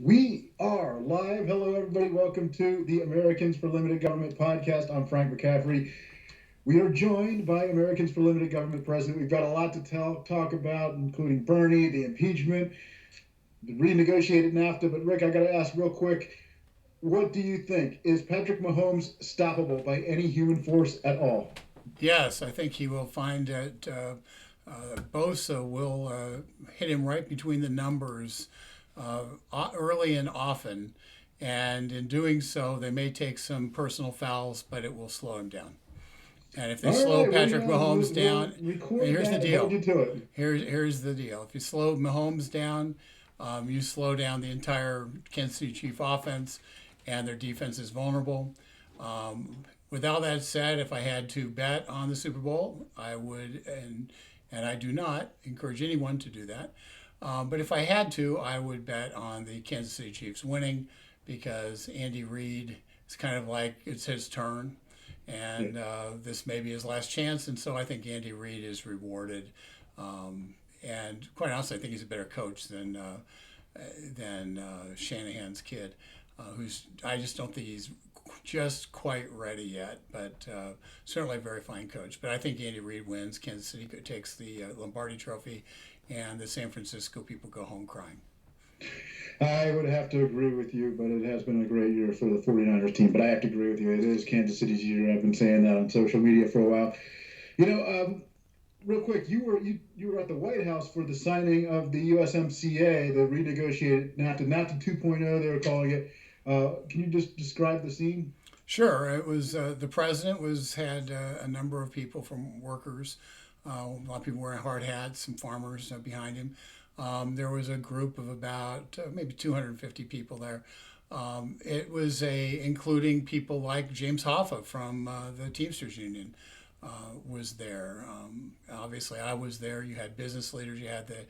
We are live. Hello, everybody. Welcome to the Americans for Limited Government podcast. I'm Frank McCaffrey. We are joined by Americans for Limited Government President. We've got a lot to talk about, including Bernie, the impeachment, the renegotiated NAFTA. But Rick, I got to ask real quick, what do you think? Is Patrick Mahomes stoppable by any human force at all? Yes, I think he will find that Bosa will hit him right between the numbers early and often. And in doing so, they may take some personal fouls, but it will slow him down. And if they All slow right, Patrick Mahomes we'll down, record here's that the and hold deal. you to it. Here's the deal. If you slow Mahomes down, you slow down the entire Kansas City Chief offense, and their defense is vulnerable. With all that said, if I had to bet on the Super Bowl, I would, and I do not encourage anyone to do that. But if I had to, I would bet on the Kansas City Chiefs winning because Andy Reid is kind of like it's his turn, Yeah. and this may be his last chance. And so I think Andy Reid is rewarded. And quite honestly, I think he's a better coach than Shanahan's kid, who's I just don't think he's just quite ready yet, but certainly a very fine coach. But I think Andy Reid wins. Kansas City takes the Lombardi Trophy, and the San Francisco people go home crying. I would have to agree with you, but it has been a great year for the 49ers team. But I have to agree with you. It is Kansas City's year. I've been saying that on social media for a while. You know, real quick, you were at the White House for the signing of the USMCA, the renegotiated NAFTA 2.0, they were calling it. Can you just describe the scene? Sure, it was the president was had a number of people from workers, a lot of people wearing hard hats, some farmers behind him. There was a group of about maybe 250 people there. It was including people like James Hoffa from the Teamsters Union was there. Obviously, I was there. You had business leaders. You had the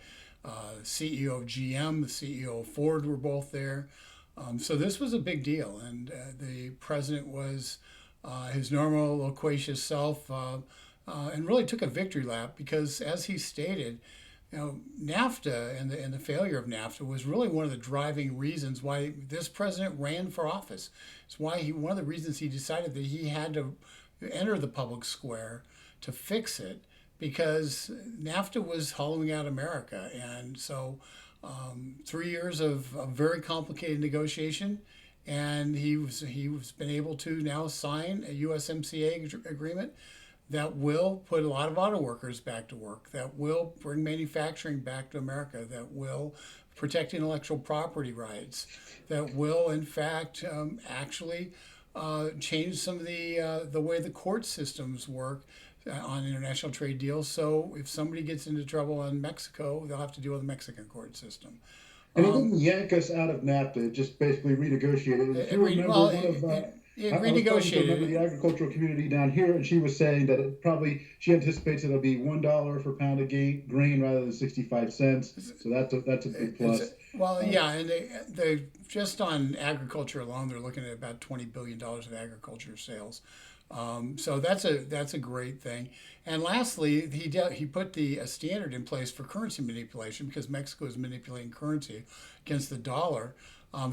CEO of GM, the CEO of Ford were both there. So this was a big deal, and the president was his normal loquacious self, and really took a victory lap because, as he stated, NAFTA and the failure of NAFTA was really one of the driving reasons why this president ran for office. It's why one of the reasons he decided that he had to enter the public square to fix it because NAFTA was hollowing out America, and so 3 years of a very complicated negotiation, and he was been able to now sign a USMCA agreement that will put a lot of auto workers back to work, that will bring manufacturing back to America, that will protect intellectual property rights, that will, in fact, actually change some of the way the court systems work on international trade deals. So if somebody gets into trouble in Mexico, they'll have to deal with the Mexican court system. And it didn't yank us out of NAFTA, it just basically renegotiated it. If you remember, Well, one of it I was talking to a member renegotiated of the it. agricultural community down here, and she was saying that it probably she anticipates it'll be $1 per pound of grain rather than 65 cents. So that's a big It's, plus. well, Uh, yeah, and they just on agriculture alone, they're looking at about $20 billion of agriculture sales. So that's a great thing. And lastly, he put a standard in place for currency manipulation because Mexico is manipulating currency against the dollar,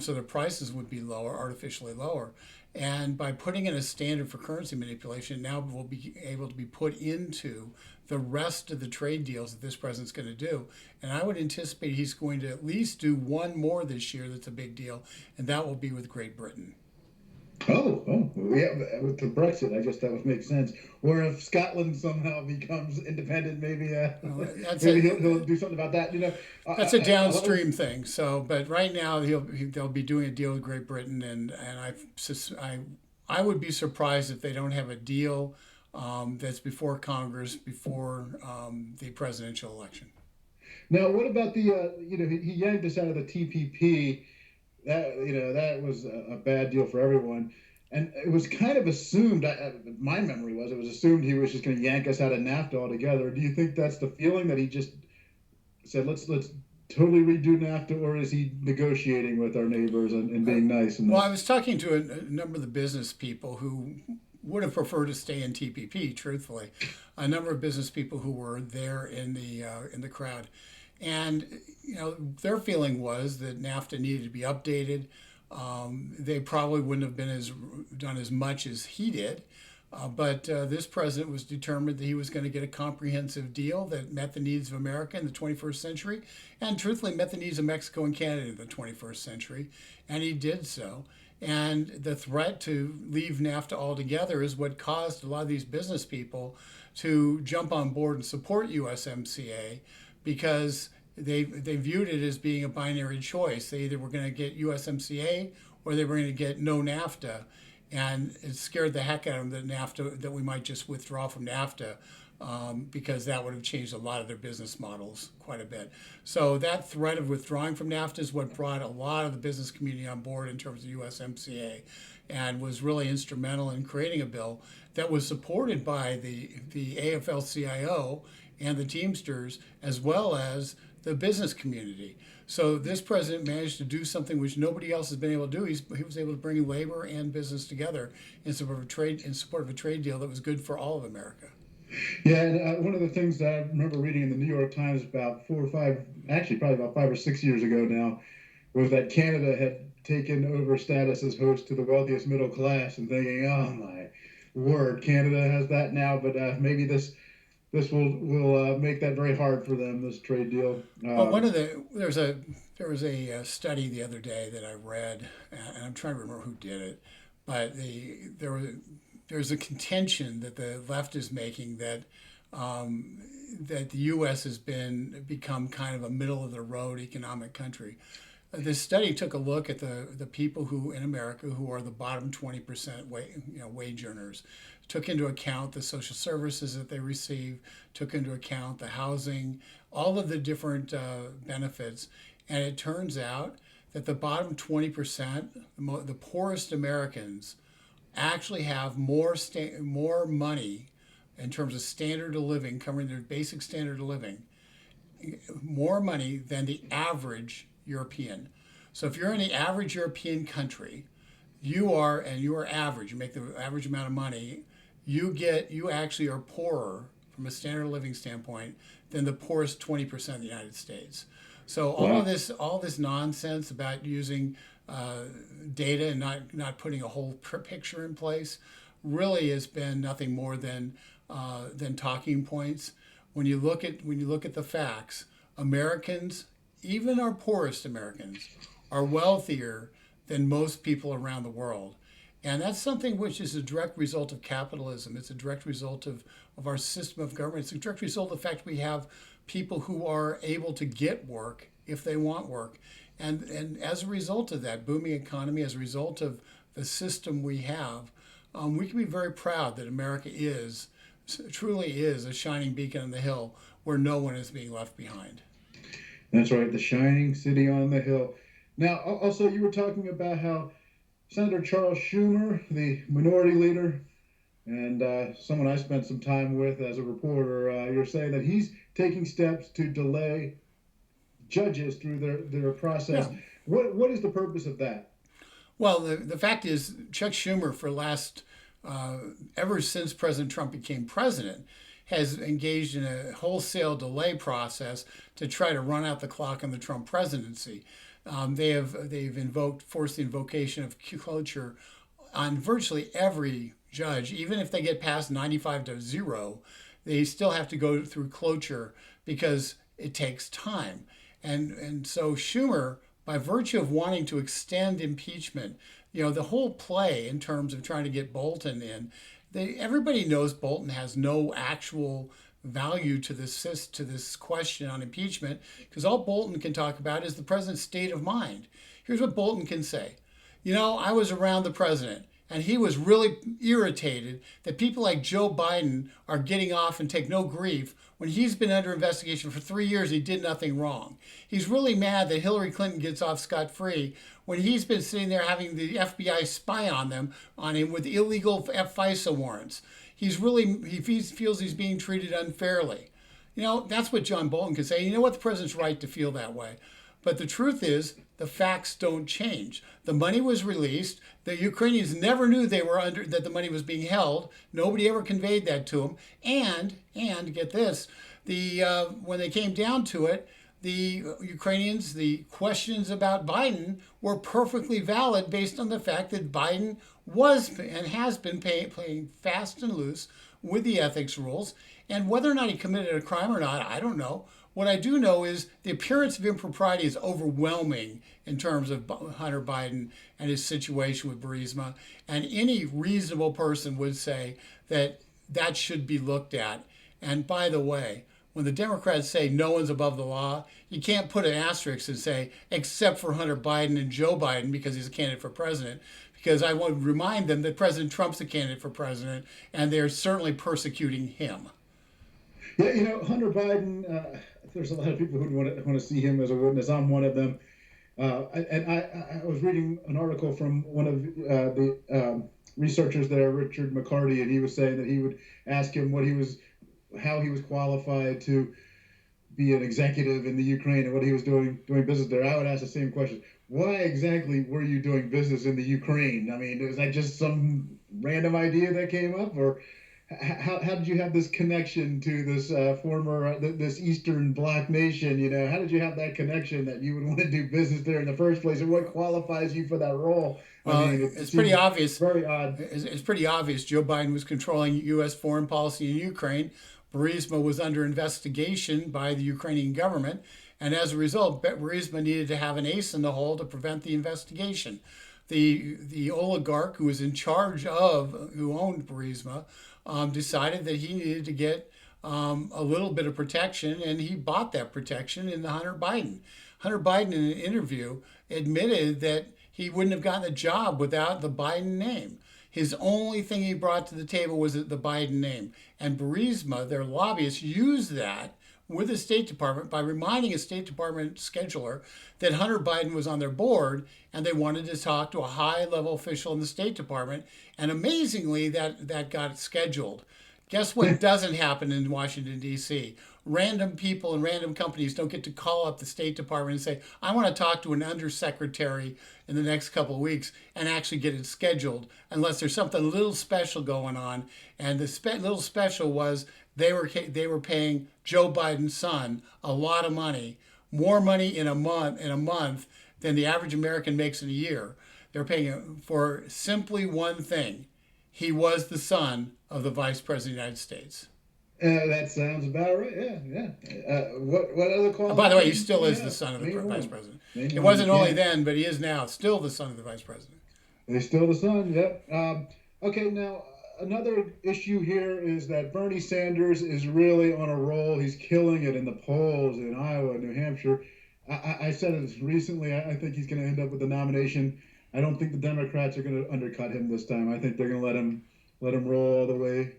so the prices would be lower, artificially lower. And by putting in a standard for currency manipulation, now will be able to be put into the rest of the trade deals that this president's going to do. And I would anticipate he's going to at least do one more this year that's a big deal, and that will be with Great Britain. yeah, with the Brexit, I guess that would make sense. Or if Scotland somehow becomes independent, Well, maybe he'll do something about that. that's a A lot of downstream thing. So, but right now they'll be doing a deal with Great Britain, and I would be surprised if they don't have a deal that's before Congress, before the presidential election. now, what about he yanked us out of the TPP. That was a bad deal for everyone. And it was kind of assumed, my memory was, it was assumed he was just going to yank us out of NAFTA altogether. Do you think that's the feeling that he just said, let's totally redo NAFTA, or is he negotiating with our neighbors and being nice in Well, this? I was talking to a number of the business people who would have preferred to stay in TPP. Truthfully, a number of business people who were there in the crowd, And their feeling was that NAFTA needed to be updated. They probably wouldn't have been done as much as he did. But this president was determined that he was going to get a comprehensive deal that met the needs of America in the 21st century and truthfully met the needs of Mexico and Canada in the 21st century. And he did so. And the threat to leave NAFTA altogether is what caused a lot of these business people to jump on board and support USMCA because they viewed it as being a binary choice. They either were going to get USMCA or they were going to get no NAFTA. And it scared the heck out of them that we might just withdraw from NAFTA because that would have changed a lot of their business models quite a bit. So that threat of withdrawing from NAFTA is what brought a lot of the business community on board in terms of USMCA and was really instrumental in creating a bill that was supported by the AFL-CIO and the Teamsters as well as the business community. So this president managed to do something which nobody else has been able to do. He was able to bring labor and business together in support of a trade deal that was good for all of America. Yeah, and one of the things that I remember reading in the New York Times about 4 or 5, actually probably about 5 or 6 years ago now, was that Canada had taken over status as host to the wealthiest middle class, and thinking, oh my word, Canada has that now, but maybe this will make that very hard for them, this trade deal. Well, there was a study the other day that I read, and I'm trying to remember who did it, but there's a contention that the left is making that that the U.S. has become kind of a middle of the road economic country. This study took a look at the people who in America who are the bottom 20% wage earners, took into account the social services that they receive, took into account the housing, all of the different benefits, and it turns out that the bottom 20%, the poorest Americans, actually have more money in terms of standard of living, covering their basic standard of living, more money than the average European. So if you're in the average European country, you are average, you make the average amount of money, you actually are poorer from a standard of living standpoint than the poorest 20% of the United States. So all this nonsense about using data and not putting a whole picture in place really has been nothing more than talking points. When you look at the facts, Americans, even our poorest Americans, are wealthier than most people around the world. And that's something which is a direct result of capitalism. It's a direct result of our system of government. It's a direct result of the fact we have people who are able to get work if they want work. And as a result of that booming economy, as a result of the system we have, we can be very proud that America truly is a shining beacon on the hill where no one is being left behind. That's right, the shining city on the hill. Now, also, you were talking about how Senator Charles Schumer, the minority leader, and someone I spent some time with as a reporter, you're saying that he's taking steps to delay judges through their process. Yeah. What is the purpose of that? Well, the fact is, Chuck Schumer, ever since President Trump became president, has engaged in a wholesale delay process to try to run out the clock on the Trump presidency. They've forced the invocation of cloture on virtually every judge. Even if they get past 95-0, they still have to go through cloture because it takes time. And so Schumer, by virtue of wanting to extend impeachment, the whole play in terms of trying to get Bolton in, everybody knows Bolton has no actual value to this question on impeachment, because all Bolton can talk about is the president's state of mind. Here's what Bolton can say. I was around the president, and he was really irritated that people like Joe Biden are getting off and take no grief when he's been under investigation for 3 years. He did nothing wrong. He's really mad that Hillary Clinton gets off scot-free when he's been sitting there having the FBI spy on him with illegal FISA warrants. He feels he's being treated unfairly. That's what John Bolton can say. You know what? The president's right to feel that way. But the truth is, the facts don't change. The money was released. The Ukrainians never knew that the money was being held. Nobody ever conveyed that to them. And get this, when they came down to it, the Ukrainians, the questions about Biden were perfectly valid based on the fact that Biden was and has been playing fast and loose with the ethics rules. And whether or not he committed a crime or not, I don't know. What I do know is the appearance of impropriety is overwhelming in terms of Hunter Biden and his situation with Burisma. And any reasonable person would say that that should be looked at. And by the way, when the Democrats say no one's above the law, you can't put an asterisk and say, except for Hunter Biden and Joe Biden because he's a candidate for president. Because I want to remind them that President Trump's a candidate for president, and they're certainly persecuting him. Yeah, Hunter Biden. There's a lot of people who want to see him as a witness. I'm one of them. I was reading an article from one of the researchers there, Richard McCarty, and he was saying that he would ask him how he was qualified to be an executive in the Ukraine and what he was doing business there. I would ask the same question. Why exactly were you doing business in the Ukraine? I mean, was that just some random idea that came up, or how did you have this connection to this this Eastern Bloc nation? How did you have that connection that you would want to do business there in the first place, and what qualifies you for that role? Well, it's pretty obvious. Very odd. It's pretty obvious. Joe Biden was controlling U.S. foreign policy in Ukraine. Burisma was under investigation by the Ukrainian government, and as a result, Burisma needed to have an ace in the hole to prevent the investigation. The oligarch who was in charge who owned Burisma, decided that he needed to get a little bit of protection, and he bought that protection in the Hunter Biden. Hunter Biden, in an interview, admitted that he wouldn't have gotten a job without the Biden name. His only thing he brought to the table was the Biden name. And Burisma, their lobbyists, used that with the State Department by reminding a State Department scheduler that Hunter Biden was on their board, and they wanted to talk to a high-level official in the State Department. And amazingly, that got scheduled. Guess what doesn't happen in Washington, D.C.? Random people and random companies don't get to call up the State Department and say, I want to talk to an undersecretary in the next couple of weeks and actually get it scheduled, unless there's something a little special going on. And the little special was they were paying Joe Biden's son a lot of money, more money in a month than the average American makes in a year. They're paying him for simply one thing. He was the son of the Vice President of the United States. That sounds about right. Yeah. What other qualifications? By the way, he still is the son of the Vice President. It wasn't only then, but he is now still the son of the Vice President. He's still the son, yep. Okay, now another issue here is that Bernie Sanders is really on a roll. He's killing it in the polls in Iowa and New Hampshire. I said it recently. I think he's going to end up with the nomination. I don't think the Democrats are going to undercut him this time. I think they're going to let him roll all the way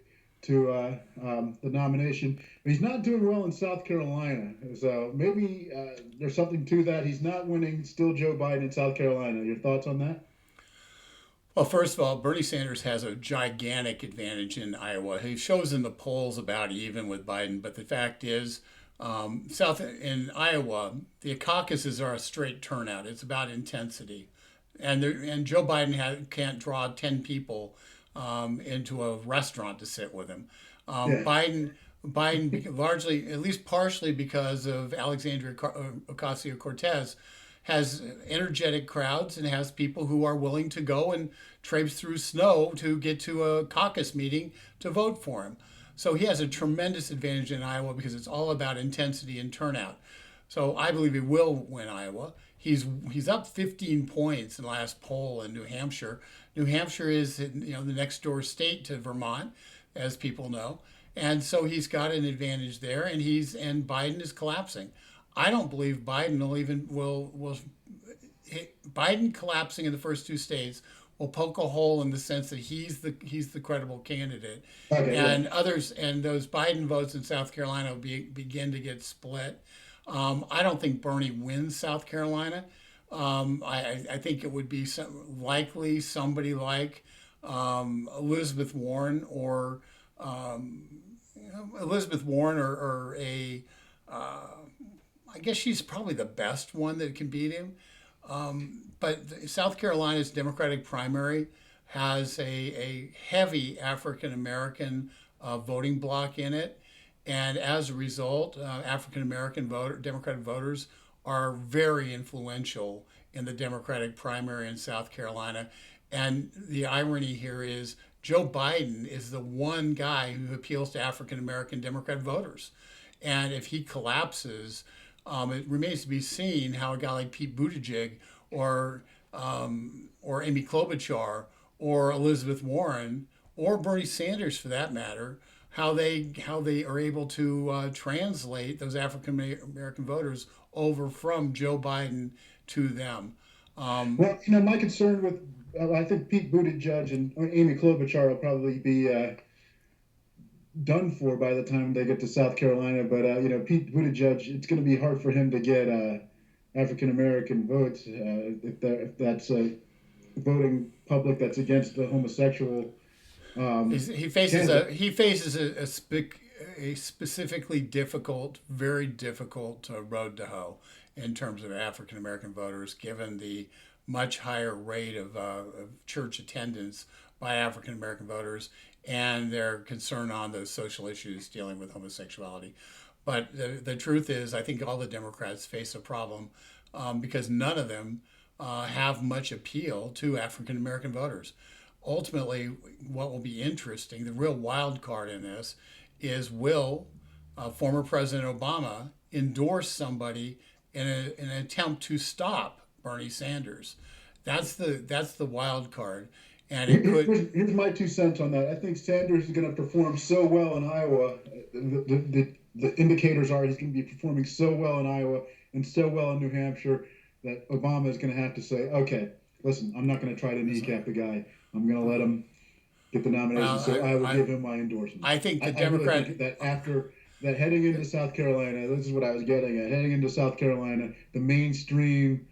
to the nomination. But he's not doing well in South Carolina. So maybe there's something to that. He's not winning, still Joe Biden in South Carolina. Your thoughts on that? Well, first of all, Bernie Sanders has a gigantic advantage in Iowa. He shows in the polls about even with Biden, but the fact is, in Iowa, the caucuses are a straight turnout. It's about intensity, and Joe Biden can't draw 10 people into a restaurant to sit with him. Biden largely, at least partially because of Alexandria Ocasio-Cortez, has energetic crowds and has people who are willing to go and traipse through snow to get to a caucus meeting to vote for him. So he has a tremendous advantage in Iowa because it's all about intensity and turnout. So I believe he will win Iowa. He's up 15 points in the last poll in New Hampshire. New Hampshire is the next door state to Vermont, as people know, and so he's got an advantage there. And Biden is collapsing. I don't believe Biden will Biden collapsing in the first two states will poke a hole in the sense that he's the credible candidate, others and those Biden votes in South Carolina will begin to get split. I don't think Bernie wins South Carolina. I think it would be likely somebody like Elizabeth Warren or a. I guess she's probably the best one that can beat him. But South Carolina's Democratic primary has a heavy African American voting bloc in it. And as a result, African American Democratic voters are very influential in the Democratic primary in South Carolina. And the irony here is Joe Biden is the one guy who appeals to African American Democrat voters. And if he collapses, it remains to be seen how a guy like Pete Buttigieg or or Amy Klobuchar or Elizabeth Warren or Bernie Sanders, for that matter, how they are able to translate those African American voters over from Joe Biden to them. Um, Well, my concern with I think Pete Buttigieg and Amy Klobuchar will probably be done for by the time they get to South Carolina. But Pete Buttigieg, it's going to be hard for him to get African American votes if that's a voting public that's against the homosexual he faces candidate. a specifically difficult, very difficult road to hoe in terms of African American voters, given the much higher rate of church attendance by African American voters and their concern on those social issues dealing with homosexuality. But the truth is, I think all the Democrats face a problem because none of them have much appeal to African American voters. Ultimately, what will be interesting, the real wild card in this, is will former President Obama endorse somebody in an attempt to stop Bernie Sanders? That's the wild card, and it could. Here's my 2 cents on that. I think Sanders is going to perform so well in Iowa. The indicators are he's going to be performing so well in Iowa and so well in New Hampshire that Obama is going to have to say, okay, listen, I'm not going to try to kneecap the guy. I'm going to let him get the nomination, Well, so I will give him my endorsement. I think the I really Democrat. think that after that, heading into South Carolina, this is what I was getting at. Heading into South Carolina, the mainstream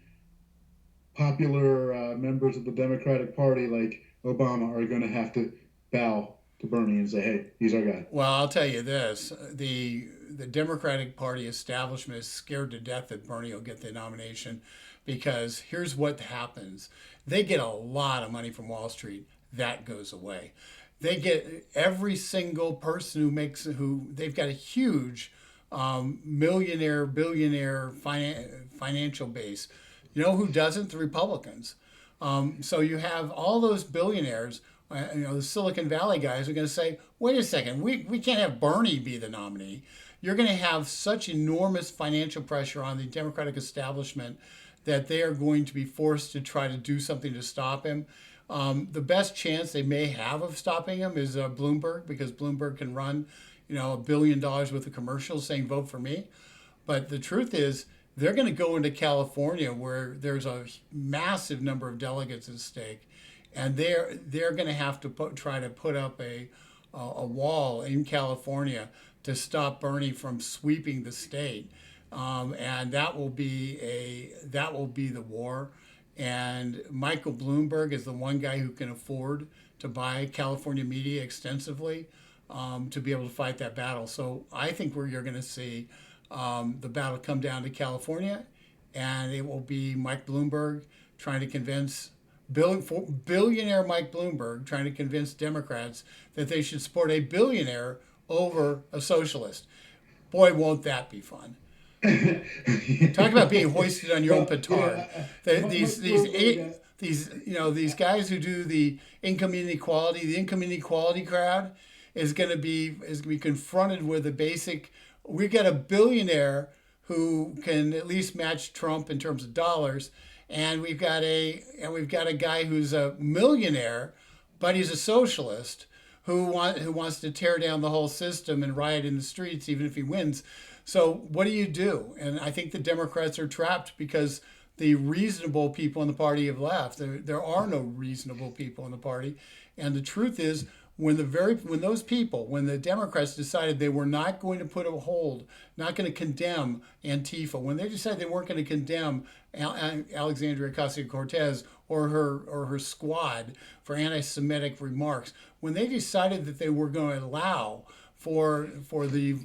popular members of the Democratic Party, like Obama, are going to have to bow to Bernie and say, "Hey, he's our guy." Well, I'll tell you this: the Democratic Party establishment is scared to death that Bernie will get the nomination, because here's what happens: they get a lot of money from Wall Street. That goes away. They get every single person who they've got a huge millionaire, billionaire financial base. You know who doesn't? The Republicans. So you have all those billionaires, the Silicon Valley guys are going to say, wait a second, we can't have Bernie be the nominee. You're going to have such enormous financial pressure on the Democratic establishment that they are going to be forced to try to do something to stop him. The best chance they may have of stopping him is Bloomberg, because Bloomberg can run, $1 billion worth of commercials saying vote for me. But the truth is, they're going to go into California where there's a massive number of delegates at stake, and they're going to have to try to put up a wall in California to stop Bernie from sweeping the state, and that will be the war. And Michael Bloomberg is the one guy who can afford to buy California media extensively to be able to fight that battle. So I think where you're going to see the battle come down to California, and it will be Mike Bloomberg trying to convince billionaire Mike Bloomberg trying to convince Democrats that they should support a billionaire over a socialist. Boy, won't that be fun! Talk about being hoisted on your own petard. These guys who do the income inequality crowd is going to be confronted with a basic. We got a billionaire who can at least match Trump in terms of dollars, and we've got a guy who's a millionaire, but he's a socialist who wants to tear down the whole system and riot in the streets even if he wins. So what do you do? And I think the Democrats are trapped because the reasonable people in the party have left. There are no reasonable people in the party, and the truth is, when the Democrats decided they were not going to put a hold, not going to condemn Antifa, when they decided they weren't going to condemn Alexandria Ocasio-Cortez or her squad for anti-Semitic remarks, when they decided that they were going to allow for the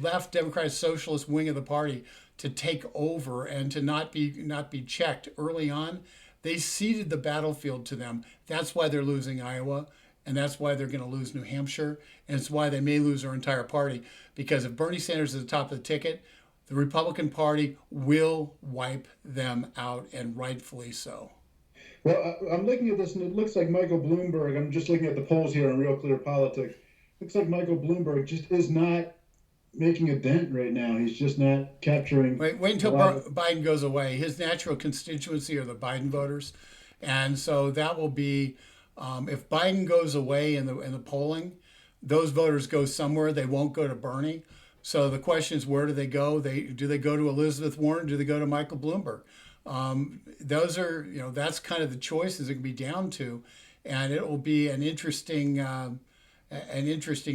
left Democratic Socialist wing of the party to take over and to not be checked early on, they ceded the battlefield to them. That's why they're losing Iowa. and that's why they're going to lose New Hampshire, and it's why they may lose their entire party. Because if Bernie Sanders is at the top of the ticket, the Republican Party will wipe them out, and rightfully so. Well, I'm looking at this, and it looks like Michael Bloomberg. I'm just looking at the polls here on Real Clear Politics. Looks like Michael Bloomberg just is not making a dent right now. He's just not capturing. Wait until Biden goes away. His natural constituency are the Biden voters, and so that will be if Biden goes away in the polling, those voters go somewhere. They won't go to Bernie. So the question is, where do they go? Do they go to Elizabeth Warren? Do they go to Michael Bloomberg? Those are that's kind of the choices it can be down to, and it will be an interesting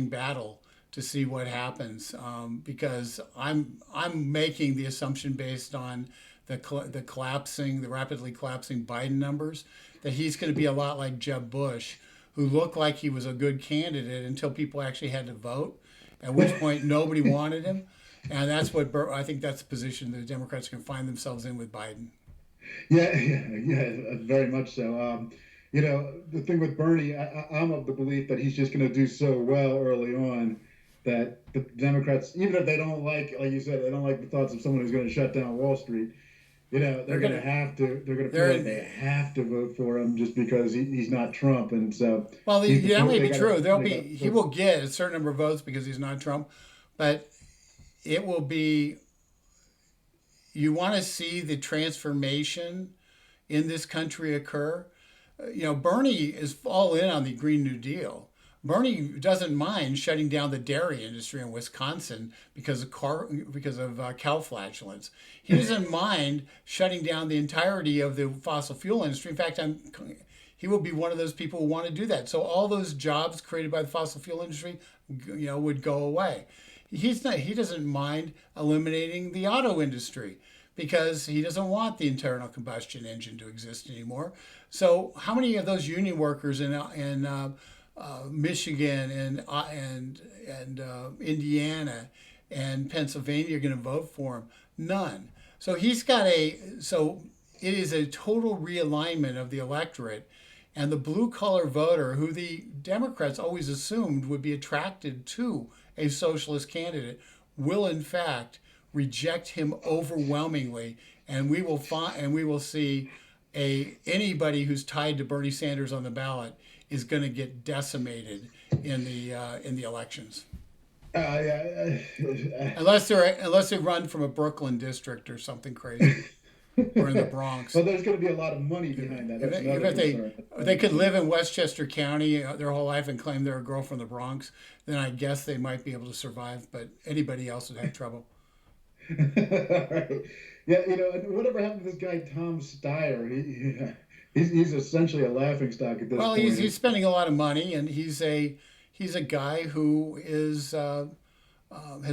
battle to see what happens, because I'm making the assumption based on the rapidly collapsing Biden numbers, that he's going to be a lot like Jeb Bush, who looked like he was a good candidate until people actually had to vote, at which point nobody wanted him, and that's what I think that's the position the Democrats can find themselves in with Biden. Yeah, very much so. The thing with Bernie, I'm of the belief that he's just going to do so well early on that the Democrats, even if they don't like you said, they don't like the thoughts of someone who's going to shut down Wall Street, they're going to feel like they have to vote for him just because he's not Trump. And so, well, that may be true. He will get a certain number of votes because he's not Trump, but it will be, you want to see the transformation in this country occur. Bernie is all in on the Green New Deal. Bernie doesn't mind shutting down the dairy industry in Wisconsin because of cow flatulence. He doesn't mind shutting down the entirety of the fossil fuel industry. In fact, he will be one of those people who want to do that. So all those jobs created by the fossil fuel industry, would go away. He doesn't mind eliminating the auto industry because he doesn't want the internal combustion engine to exist anymore. So how many of those union workers in Michigan and Indiana and Pennsylvania are going to vote for him? None. So it is a total realignment of the electorate, and the blue collar voter, who the Democrats always assumed would be attracted to a socialist candidate, will in fact reject him overwhelmingly, and we will see anybody who's tied to Bernie Sanders on the ballot is going to get decimated in the elections. Unless they run from a Brooklyn district or something crazy, or in the Bronx. Well, there's going to be a lot of money behind that. If they could live in Westchester County their whole life and claim they're a girl from the Bronx, then I guess they might be able to survive. But anybody else would have trouble. Right. Yeah, whatever happened to this guy Tom Steyer? He's essentially a laughingstock at this point. Well, he's spending a lot of money, and he's a guy who has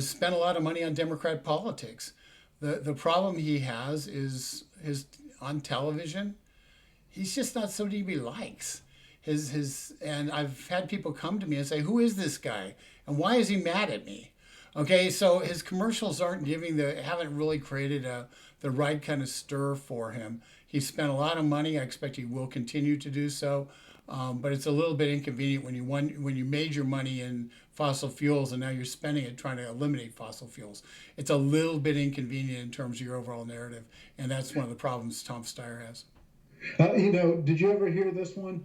spent a lot of money on Democrat politics. The problem he has is on television, he's just not somebody he likes. And I've had people come to me and say, "Who is this guy? And why is he mad at me?" Okay, so his commercials haven't really created the right kind of stir for him. He spent a lot of money. I expect he will continue to do so. But it's a little bit inconvenient when you made your money in fossil fuels and now you're spending it trying to eliminate fossil fuels. It's a little bit inconvenient in terms of your overall narrative, and that's one of the problems Tom Steyer has. Did you ever hear this one?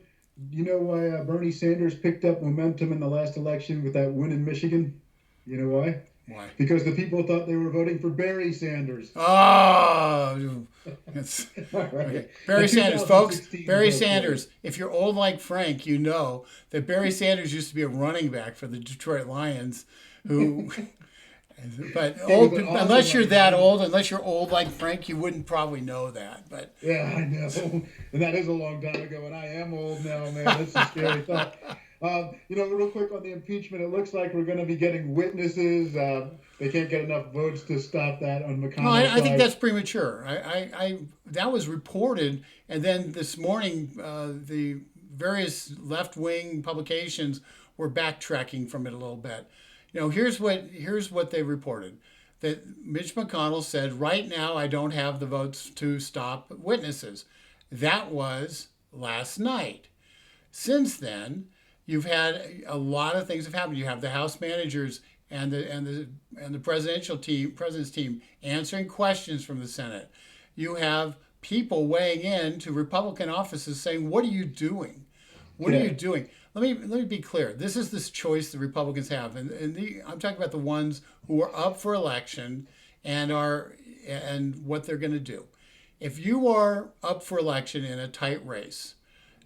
You know why Bernie Sanders picked up momentum in the last election with that win in Michigan? You know why? Why? Because the people thought they were voting for Barry Sanders. Oh, that's right. Okay. Barry Sanders, folks. Barry Sanders. If you're old like Frank, you know that Barry Sanders used to be a running back for the Detroit Lions, who. But unless you're old like Frank, you wouldn't probably know that. But yeah, I know, and that is a long time ago, and I am old now, man. That's a scary thought. Real quick on the impeachment, it looks like we're going to be getting witnesses. They can't get enough votes to stop that on McConnell's No, I think that's premature. That was reported, and then this morning, the various left-wing publications were backtracking from it a little bit. Here's what they reported. That Mitch McConnell said, right now I don't have the votes to stop witnesses. That was last night. Since then, you've had a lot of things have happened. You have the House managers and the president's team answering questions from the Senate. You have people weighing in to Republican offices saying, "What are you doing? What are Yeah. you doing?" Let me be clear. This is this choice the Republicans have, and I'm talking about the ones who are up for election and what they're going to do. If you are up for election in a tight race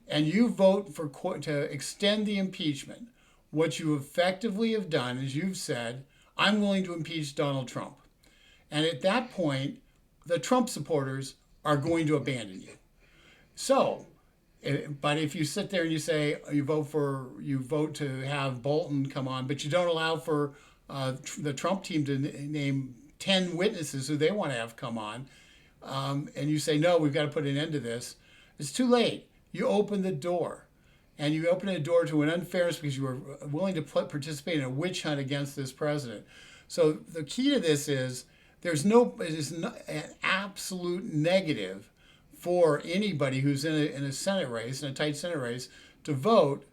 and you vote to extend the impeachment, what you effectively have done is you've said, "I'm willing to impeach Donald Trump," and at that point, the Trump supporters are going to abandon you. So, but if you sit there and you say you vote to have Bolton come on, but you don't allow for the Trump team to name 10 witnesses who they want to have come on, and you say, "No, we've got to put an end to this," it's too late. You open the door. And you open the door to an unfairness because you were willing to participate in a witch hunt against this president. So the key to this is it is not an absolute negative for anybody who's in a Senate race, in a tight Senate race, to vote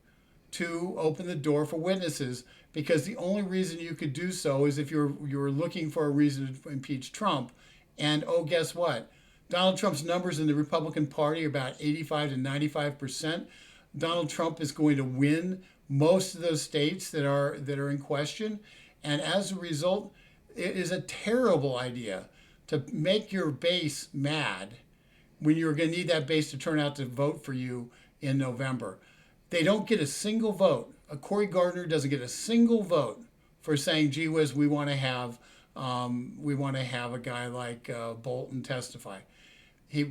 to open the door for witnesses, because the only reason you could do so is if you're looking for a reason to impeach Trump. And oh, guess what? Donald Trump's numbers in the Republican Party are about 85 to 95%. Donald Trump is going to win most of those states that are in question. And as a result, it is a terrible idea to make your base mad when you're going to need that base to turn out to vote for you in November. They don't get a single vote. Cory Gardner doesn't get a single vote for saying, "Gee whiz, we want to have a guy like Bolton testify."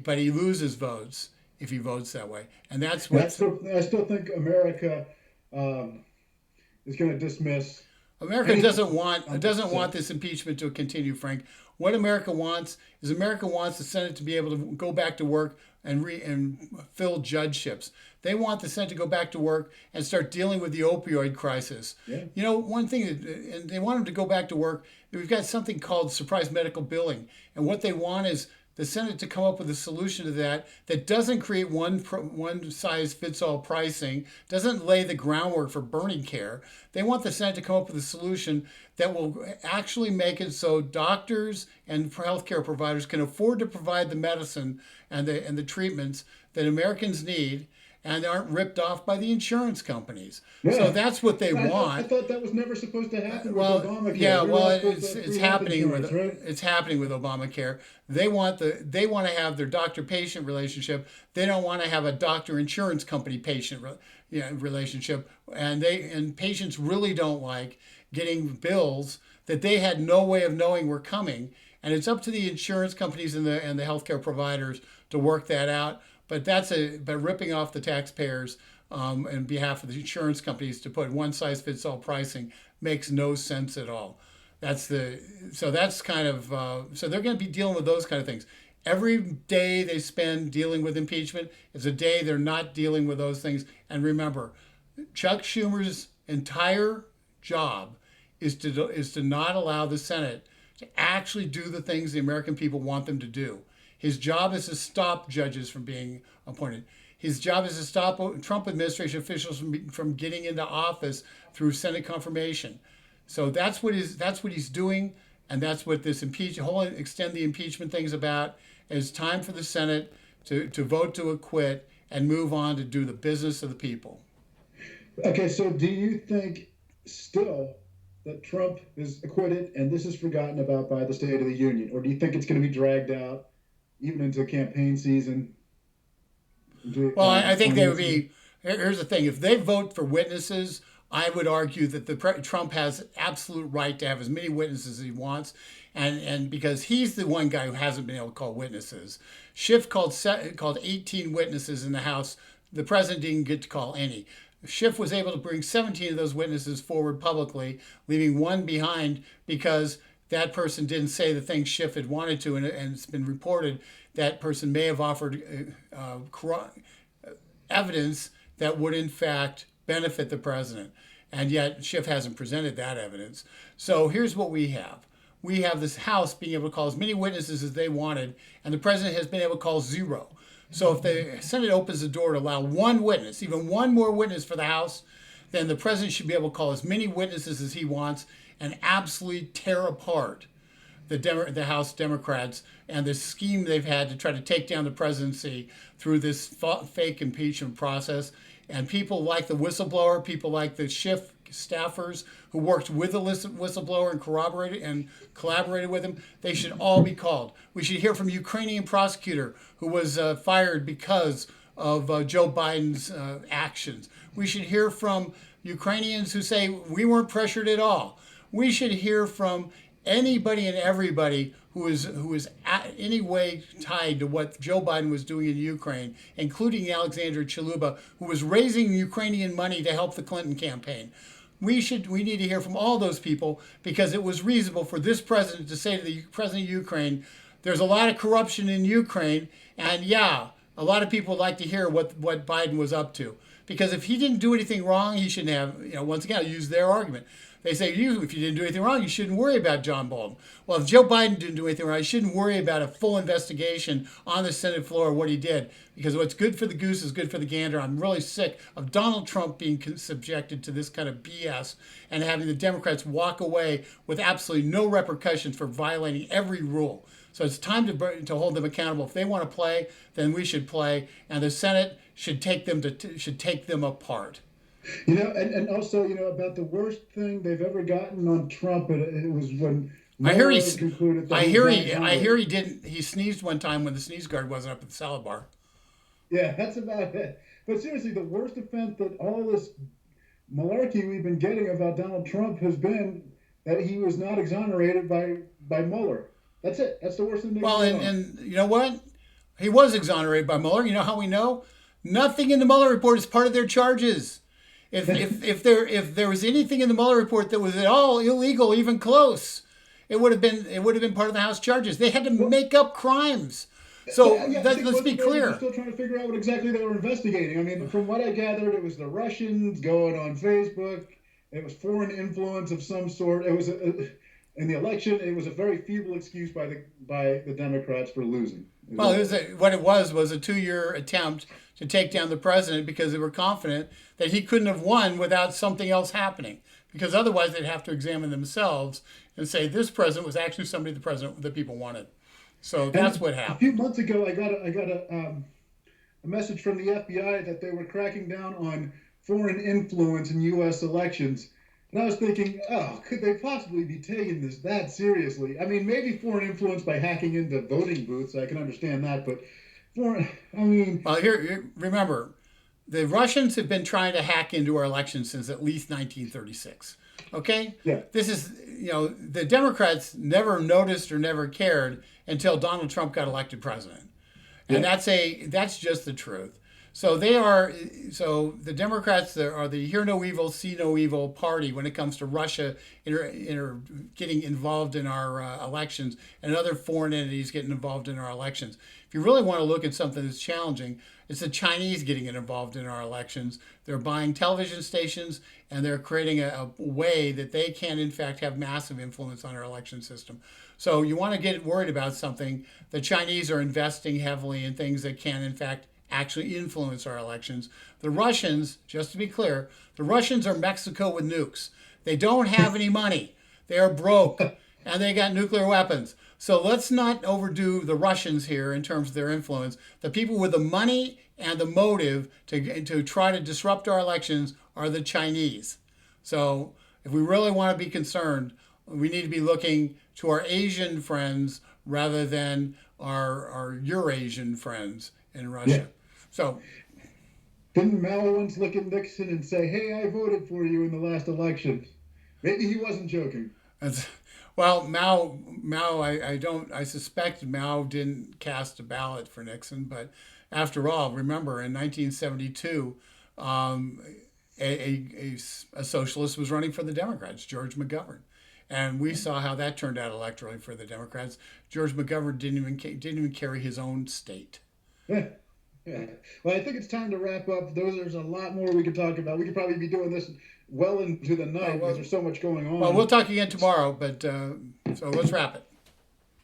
But he loses votes if he votes that way, and that's what I still think America is going to dismiss. America doesn't want this impeachment to continue, Frank. What America wants the Senate to be able to go back to work and fill judgeships. They want the Senate to go back to work and start dealing with the opioid crisis. Yeah. You know, one thing, and they want them to go back to work. We've got something called surprise medical billing, and what they want is the Senate to come up with a solution to that doesn't create one size fits all pricing, doesn't lay the groundwork for burning care. They want the Senate to come up with a solution that will actually make it so doctors and healthcare providers can afford to provide the medicine and the treatments that Americans need, and aren't ripped off by the insurance companies. Yeah. So that's what they want. I thought that was never supposed to happen with Obamacare. Yeah, it's happening with Obamacare. They want to have their doctor-patient relationship. They don't want to have a doctor-insurance company-patient relationship, and patients really don't like getting bills that they had no way of knowing were coming. And it's up to the insurance companies and the healthcare providers to work that out. But ripping off the taxpayers on behalf of the insurance companies to put one size fits all pricing makes no sense at all. So they're going to be dealing with those kind of things. Every day they spend dealing with impeachment is a day they're not dealing with those things. And remember, Chuck Schumer's entire job is to not allow the Senate to actually do the things the American people want them to do. His job is to stop judges from being appointed. His job is to stop Trump administration officials from getting into office through Senate confirmation. So that's what he's doing, and that's what this whole extend the impeachment thing's about. It's time for the Senate to vote to acquit and move on to do the business of the people. Okay, so do you think still that Trump is acquitted and this is forgotten about by the State of the Union, or do you think it's going to be dragged out even into campaign season? Well, I think they would be. Here's the thing: if they vote for witnesses, I would argue that Trump has absolute right to have as many witnesses as he wants, and because he's the one guy who hasn't been able to call witnesses. Schiff called 18 witnesses in the House. The president didn't get to call any. Schiff was able to bring 17 of those witnesses forward publicly, leaving one behind because that person didn't say the things Schiff had wanted to, and it's been reported that person may have offered evidence that would in fact benefit the president. And yet Schiff hasn't presented that evidence. So here's what we have. We have this House being able to call as many witnesses as they wanted, and the president has been able to call zero. So if the Senate opens the door to allow one witness, even one more witness for the House, then the president should be able to call as many witnesses as he wants and absolutely tear apart the House Democrats and the scheme they've had to try to take down the presidency through this fake impeachment process. And people like the whistleblower, people like the Schiff staffers who worked with the whistleblower and corroborated and collaborated with him, they should all be called. We should hear from a Ukrainian prosecutor who was fired because of Joe Biden's actions. We should hear from Ukrainians who say we weren't pressured at all. We should hear from anybody and everybody who is any way tied to what Joe Biden was doing in Ukraine, including Alexandra Chalupa, who was raising Ukrainian money to help the Clinton campaign. We need to hear from all those people, because it was reasonable for this president to say to the president of Ukraine, there's a lot of corruption in Ukraine, and yeah, a lot of people would like to hear what Biden was up to. Because if he didn't do anything wrong, he shouldn't have, once again, I'll use their argument. They say, if you didn't do anything wrong, you shouldn't worry about John Bolton. Well, if Joe Biden didn't do anything wrong, he shouldn't worry about a full investigation on the Senate floor of what he did. Because what's good for the goose is good for the gander. I'm really sick of Donald Trump being subjected to this kind of BS and having the Democrats walk away with absolutely no repercussions for violating every rule. So it's time to hold them accountable. If they want to play, then we should play, and the Senate should take them apart. And also, about the worst thing they've ever gotten on Trump, it was when I hear he concluded that I hear he sneezed one time when the sneeze guard wasn't up at the salad bar. Yeah, that's about it. But seriously, the worst offense that all this malarkey we've been getting about Donald Trump has been that he was not exonerated by Mueller. That's it. That's the worst thing. Well, and you know what? He was exonerated by Mueller. You know how we know? Nothing in the Mueller report is part of their charges. If there was anything in the Mueller report that was at all illegal, even close, it would have been part of the House charges. They had to make up crimes. So let's be clear. We're still trying to figure out what exactly they were investigating. I mean, from what I gathered, it was the Russians going on Facebook. It was foreign influence of some sort. It was in the election. It was a very feeble excuse by the Democrats for losing. Well, what it was a 2-year attempt to take down the president because they were confident that he couldn't have won without something else happening. Because otherwise they'd have to examine themselves and say this president was actually somebody the people wanted. So that's what happened. A few months ago, I got a message from the FBI that they were cracking down on foreign influence in U.S. elections. And I was thinking, could they possibly be taking this that seriously? I mean, maybe foreign influence by hacking into voting booths. I can understand that, but well, here, remember, the Russians have been trying to hack into our elections since at least 1936. Okay? Yeah. This is, the Democrats never noticed or never cared until Donald Trump got elected president. And that's just the truth. So the Democrats are the hear no evil, see no evil party when it comes to Russia getting involved in our elections and other foreign entities getting involved in our elections. If you really want to look at something that's challenging, it's the Chinese getting involved in our elections. They're buying television stations and they're creating a way that they can, in fact, have massive influence on our election system. So you want to get worried about something. The Chinese are investing heavily in things that can, in fact, actually influence our elections. The Russians, just to be clear, the Russians are Mexico with nukes. They don't have any money. They are broke and they got nuclear weapons. So let's not overdo the Russians here in terms of their influence. The people with the money and the motive to try to disrupt our elections are the Chinese. So if we really want to be concerned, we need to be looking to our Asian friends rather than our Eurasian friends in Russia. Yeah. So didn't Mao once look at Nixon and say, "Hey, I voted for you in the last election"? Maybe he wasn't joking. Well, I suspect Mao didn't cast a ballot for Nixon, but after all, remember in 1972, a socialist was running for the Democrats, George McGovern. And we saw how that turned out electorally for the Democrats. George McGovern didn't even carry his own state. Yeah. Well, I think it's time to wrap up. There's a lot more we could talk about. We could probably be doing this well into the night because there's so much going on. Well, we'll talk again tomorrow, but so let's wrap it.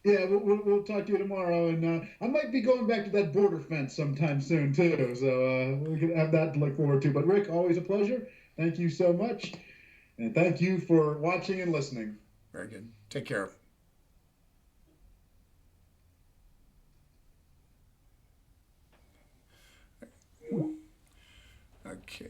Yeah, we'll talk to you tomorrow, and I might be going back to that border fence sometime soon too. So we can have that to look forward to. But Rick, always a pleasure. Thank you so much. And thank you for watching and listening. Very good. Take care. Okay.